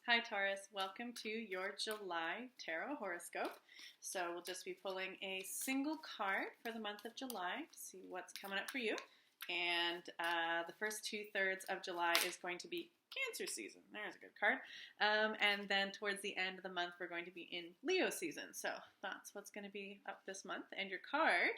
Hi Taurus, welcome to your July Tarot Horoscope. So we'll just be pulling a single card for the month of July to see what's coming up for you. And the first 2/3 of July is going to be Cancer season. There's a good card. And then towards the end of the month, we're going to be in Leo season. So that's what's going to be up this month. And your card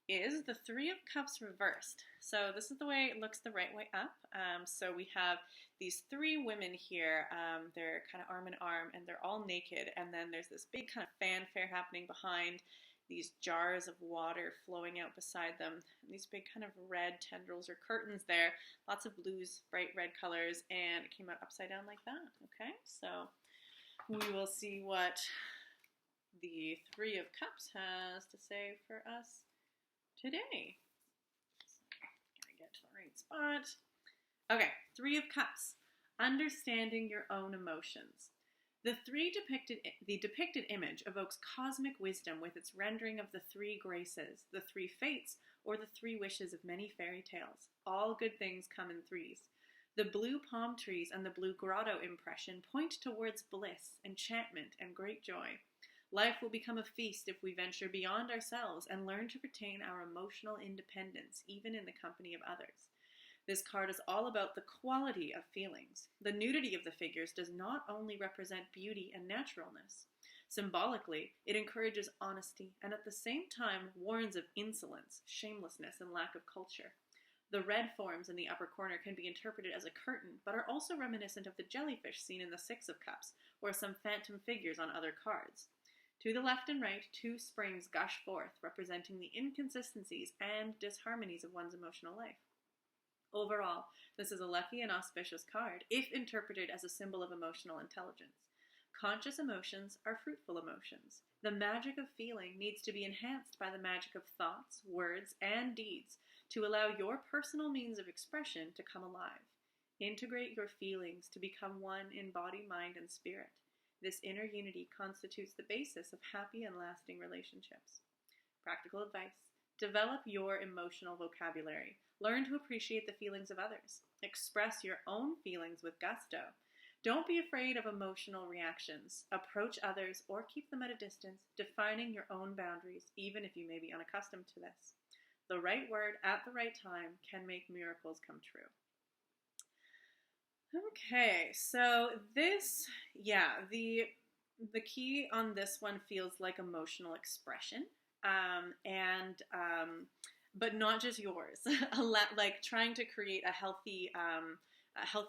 is the Three of Cups reversed. So this is the way it looks the right way up. So we have these three women here. They're kind of arm in arm and they're all naked. And then there's this big kind of fanfare happening behind, these jars of water flowing out beside them. And these big kind of red tendrils or curtains there. Lots of blues, bright red colors. And it came out upside down like that. Okay, so we will see what the Three of Cups has to say for us today. So, gotta get to the right spot. Okay, Three of Cups. Understanding your own emotions. The depicted image evokes cosmic wisdom with its rendering of the three graces, the three fates, or the three wishes of many fairy tales. All good things come in threes. The blue palm trees and the blue grotto impression point towards bliss, enchantment, and great joy. Life will become a feast if we venture beyond ourselves and learn to retain our emotional independence, even in the company of others. This card is all about the quality of feelings. The nudity of the figures does not only represent beauty and naturalness. Symbolically, it encourages honesty and at the same time warns of insolence, shamelessness, and lack of culture. The red forms in the upper corner can be interpreted as a curtain, but are also reminiscent of the jellyfish seen in the Six of Cups, or some phantom figures on other cards. To the left and right, two springs gush forth, representing the inconsistencies and disharmonies of one's emotional life. Overall, this is a lucky and auspicious card, if interpreted as a symbol of emotional intelligence. Conscious emotions are fruitful emotions. The magic of feeling needs to be enhanced by the magic of thoughts, words, and deeds to allow your personal means of expression to come alive. Integrate your feelings to become one in body, mind, and spirit. This inner unity constitutes the basis of happy and lasting relationships. Practical advice. Develop your emotional vocabulary. Learn to appreciate the feelings of others. Express your own feelings with gusto. Don't be afraid of emotional reactions. Approach others or keep them at a distance, defining your own boundaries, even if you may be unaccustomed to this. The right word at the right time can make miracles come true. Okay, so this, the key on this one feels like emotional expression, but not just yours. Like trying to create a healthy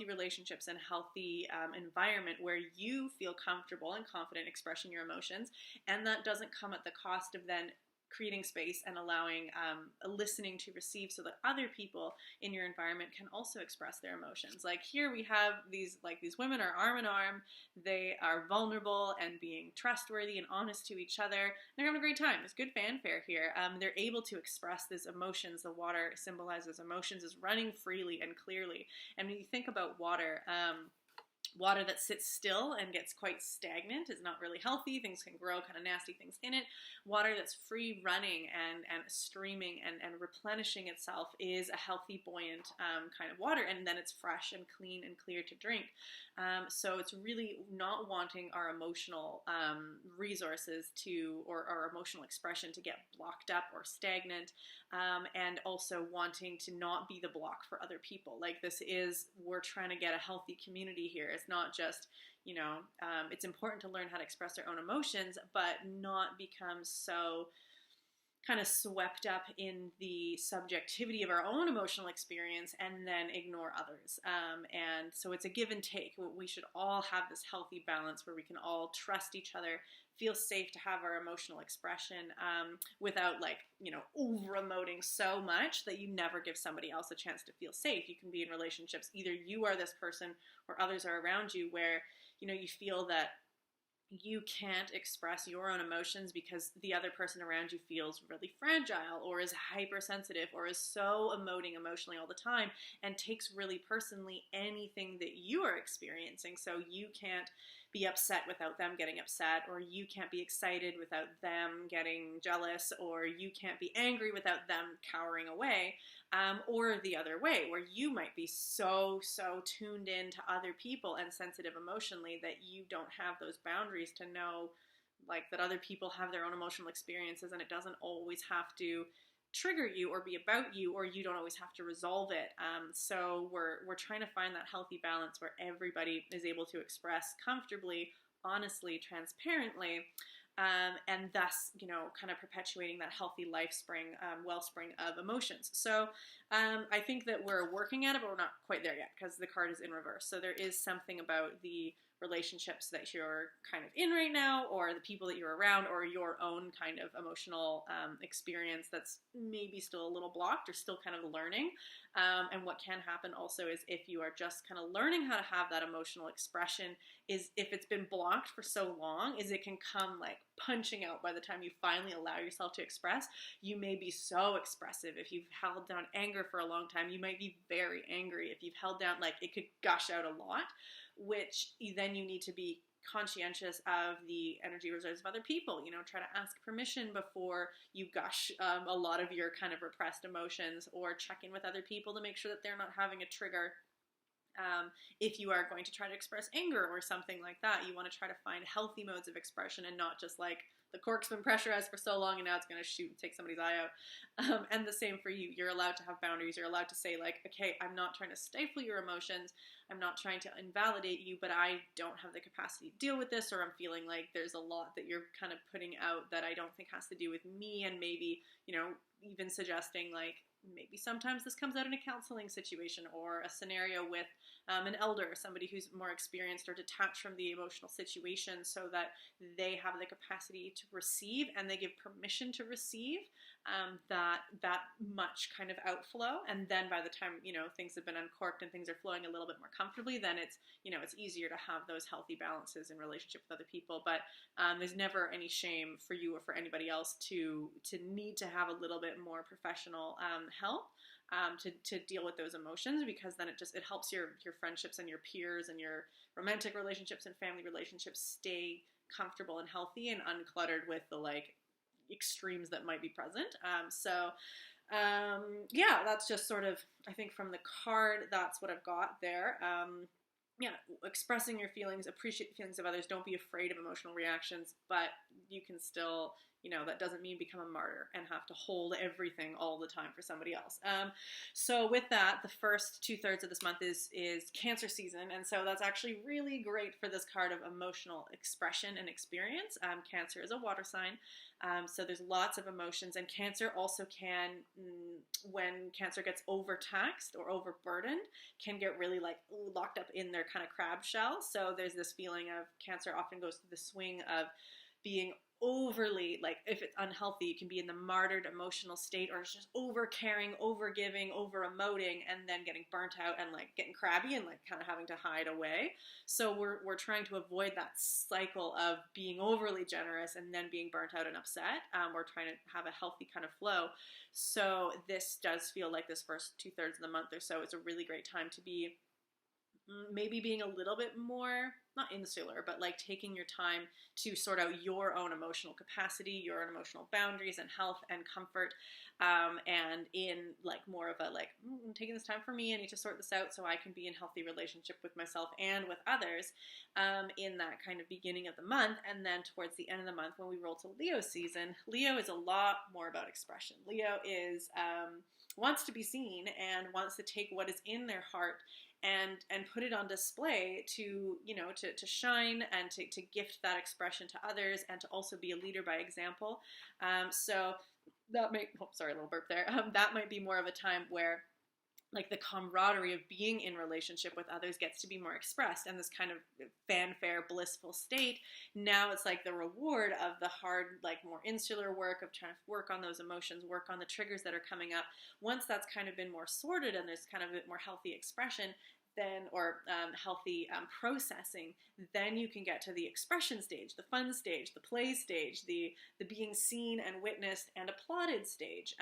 relationships and healthy environment where you feel comfortable and confident expressing your emotions, and that doesn't come at the cost of then creating space and allowing listening to receive so that other people in your environment can also express their emotions. Like here we have these women are arm in arm. They are vulnerable and being trustworthy and honest to each other. They're having a great time. There's good fanfare here. They're able to express these emotions. The water symbolizes emotions is running freely and clearly. And when you think about water, water that sits still and gets quite stagnant is not really healthy. Things can grow kind of nasty things in it. Water that's free running and streaming and replenishing itself is a healthy, buoyant kind of water, and then it's fresh and clean and clear to drink. So it's really not wanting our emotional resources or our emotional expression to get blocked up or stagnant, and also wanting to not be the block for other people. Like we're trying to get a healthy community here. It's not just, it's important to learn how to express our own emotions, but not become so kind of swept up in the subjectivity of our own emotional experience and then ignore others. And so it's a give and take. We should all have this healthy balance where we can all trust each other, feel safe to have our emotional expression without over emoting so much that you never give somebody else a chance to feel safe. You can be in relationships, either you are this person or others are around you where, you feel that you can't express your own emotions because the other person around you feels really fragile or is hypersensitive or is so emoting emotionally all the time and takes really personally anything that you are experiencing. So you can't be upset without them getting upset, or you can't be excited without them getting jealous, or you can't be angry without them cowering away. or the other way, where you might be so tuned in to other people and sensitive emotionally that you don't have those boundaries to know like that other people have their own emotional experiences, and it doesn't always have to trigger you or be about you, or you don't always have to resolve it. So we're trying to find that healthy balance where everybody is able to express comfortably, honestly, transparently, and thus, kind of perpetuating that healthy wellspring of emotions. So I think that we're working at it, but we're not quite there yet because the card is in reverse. So there is something about the relationships that you're kind of in right now, or the people that you're around, or your own kind of emotional experience that's maybe still a little blocked or still kind of learning. And what can happen also is if you are just kind of learning how to have that emotional expression, is if it's been blocked for so long, is it can come like punching out by the time you finally allow yourself to express. You may be so expressive. If you've held down anger for a long time, you might be very angry. If you've held down, like, it could gush out a lot, which then you need to be conscientious of the energy reserves of other people. Try to ask permission before you gush a lot of your kind of repressed emotions, or check in with other people to make sure that they're not having a trigger. If you are going to try to express anger or something like that, you want to try to find healthy modes of expression and not just like the cork's been pressurized for so long and now it's going to shoot and take somebody's eye out. And the same for you. You're allowed to have boundaries. You're allowed to say like, okay, I'm not trying to stifle your emotions. I'm not trying to invalidate you, but I don't have the capacity to deal with this, or I'm feeling like there's a lot that you're kind of putting out that I don't think has to do with me, and maybe, even suggesting like, maybe sometimes this comes out in a counseling situation or a scenario with an elder, somebody who's more experienced or detached from the emotional situation, so that they have the capacity to receive and they give permission to receive that much kind of outflow. And then by the time, things have been uncorked and things are flowing a little bit more comfortably, then it's easier to have those healthy balances in relationship with other people. But there's never any shame for you or for anybody else to need to have a little bit more professional help to deal with those emotions, because then it helps your friendships and your peers and your romantic relationships and family relationships stay comfortable and healthy and uncluttered with the like extremes that might be present. Yeah, that's just sort of, I think from the card, that's what I've got there. Yeah, expressing your feelings, appreciate the feelings of others, don't be afraid of emotional reactions, but you can still, that doesn't mean become a martyr and have to hold everything all the time for somebody else. So with that, the first 2/3 of this month is Cancer season, and so that's actually really great for this card of emotional expression and experience. Cancer is a water sign, so there's lots of emotions, and Cancer also can, when Cancer gets overtaxed or overburdened, can get really like locked up in their kind of crab shell. So there's this feeling of Cancer often goes through the swing of being overly, like, if it's unhealthy, you can be in the martyred emotional state, or it's just over caring, over giving, over emoting, and then getting burnt out and like getting crabby and like kind of having to hide away. So we're trying to avoid that cycle of being overly generous and then being burnt out and upset. We're trying to have a healthy kind of flow. So this does feel like this first 2/3 of the month or so is a really great time to be maybe being a little bit more, not insular, but like taking your time to sort out your own emotional capacity, your own emotional boundaries and health and comfort, and in like more of a like, I'm taking this time for me, I need to sort this out so I can be in healthy relationship with myself and with others, in that kind of beginning of the month. And then towards the end of the month, when we roll to Leo season, Leo is a lot more about expression. Leo is wants to be seen and wants to take what is in their heart and put it on display to, to shine and to gift that expression to others, and to also be a leader by example. So that might, sorry, a little burp there. That might be more of a time where like the camaraderie of being in relationship with others gets to be more expressed, and this kind of fanfare, blissful state. Now it's like the reward of the hard, like more insular work of trying to work on those emotions, work on the triggers that are coming up. Once that's kind of been more sorted and there's kind of a bit more healthy expression, then, or healthy processing, then you can get to the expression stage, the fun stage, the play stage, the being seen and witnessed and applauded stage.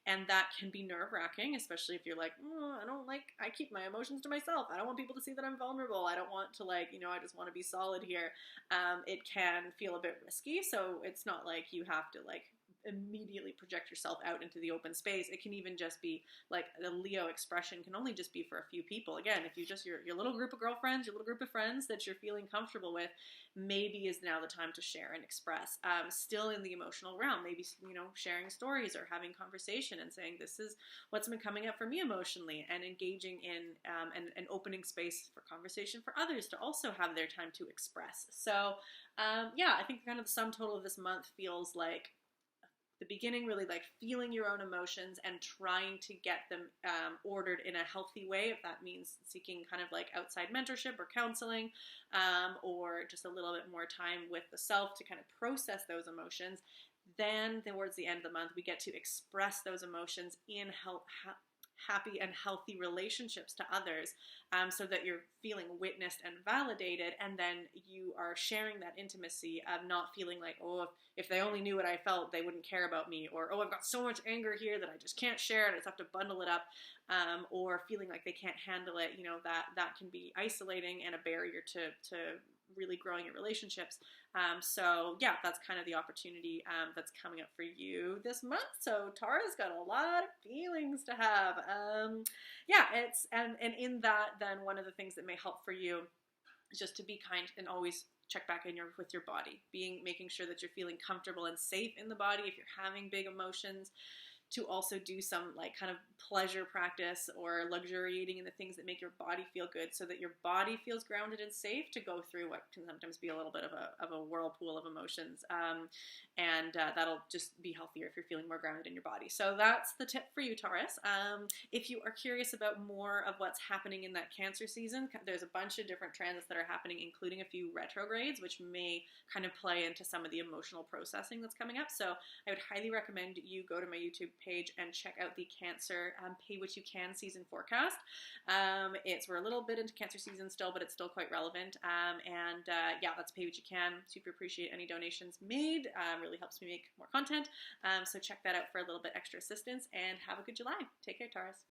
And that can be nerve-wracking, especially if you're like, I keep my emotions to myself. I don't want people to see that I'm vulnerable. I don't want to I just want to be solid here. It can feel a bit risky, so it's not like you have to like immediately project yourself out into the open space. It can even just be like the Leo expression can only just be for a few people. Again, if you just your little group of girlfriends, your little group of friends that you're feeling comfortable with, maybe is now the time to share and express. Still in the emotional realm, maybe, you know, sharing stories or having conversation and saying, this is what's been coming up for me emotionally, and engaging in and opening space for conversation for others to also have their time to express. So yeah, I think kind of the sum total of this month feels like the beginning, really like feeling your own emotions and trying to get them ordered in a healthy way. If that means seeking kind of like outside mentorship or counseling, or just a little bit more time with the self to kind of process those emotions. Then towards the end of the month, we get to express those emotions in happy and healthy relationships to others, so that you're feeling witnessed and validated, and then you are sharing that intimacy of not feeling like, oh, if they only knew what I felt, they wouldn't care about me, or oh, I've got so much anger here that I just can't share it, I just have to bundle it up, or feeling like they can't handle it. You know, that can be isolating and a barrier to really growing your relationships. So yeah, that's kind of the opportunity that's coming up for you this month. So Taurus got a lot of feelings to have. Yeah, it's and in that, then one of the things that may help for you is just to be kind and always check back in with your body, making sure that you're feeling comfortable and safe in the body. If you're having big emotions, to also do some like kind of pleasure practice or luxuriating in the things that make your body feel good, so that your body feels grounded and safe to go through what can sometimes be a little bit of a whirlpool of emotions. And that'll just be healthier if you're feeling more grounded in your body. So that's the tip for you, Taurus. If you are curious about more of what's happening in that Cancer season, there's a bunch of different transits that are happening, including a few retrogrades, which may kind of play into some of the emotional processing that's coming up. So I would highly recommend you go to my YouTube page and check out the Cancer Pay What You Can season forecast. We're a little bit into Cancer season still, but it's still quite relevant. Yeah, that's Pay What You Can. Super appreciate any donations made. Really helps me make more content. So check that out for a little bit extra assistance, and have a good July. Take care, Taurus.